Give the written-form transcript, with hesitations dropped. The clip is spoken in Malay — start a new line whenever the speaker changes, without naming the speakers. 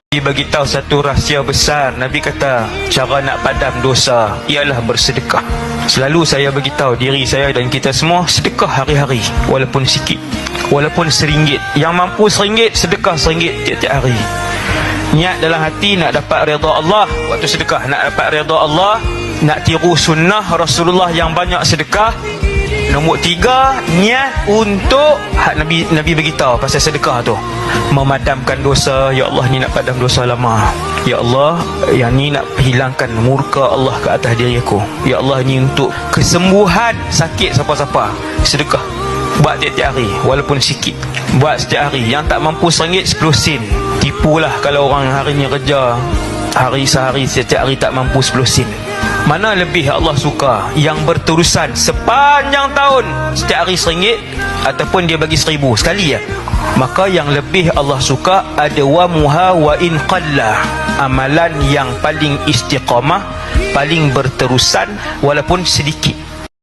Nabi bagi tahu satu rahsia besar. Nabi kata cara nak padam dosa ialah bersedekah. Selalu saya bagi tahu diri saya dan kita semua, sedekah hari-hari walaupun sikit, walaupun RM1. Yang mampu RM1, sedekah RM1 tiap-tiap hari. Niat dalam hati nak dapat redha Allah waktu sedekah, nak dapat redha Allah, nak tiru sunnah Rasulullah yang banyak sedekah. Nombor 3, niat untuk Nabi beritahu pasal sedekah tu, memadamkan dosa. Ya Allah, ni nak padam dosa lama. Ya Allah, yang ni nak hilangkan murka Allah ke atas diri aku. Ya Allah, ni untuk kesembuhan sakit siapa-siapa. Sedekah buat tiap-tiap hari walaupun sikit, buat setiap hari. Yang tak mampu RM1, 10 sen. Tipulah kalau orang harinya kerja sehari setiap hari tak mampu 10 sen. Mana lebih Allah suka? Yang berterusan sepanjang tahun setiap hari RM1, ataupun dia bagi RM1,000 sekali ya? Maka yang lebih Allah suka ada wa muha wa in qalla, amalan yang paling istiqamah, paling berterusan walaupun sedikit.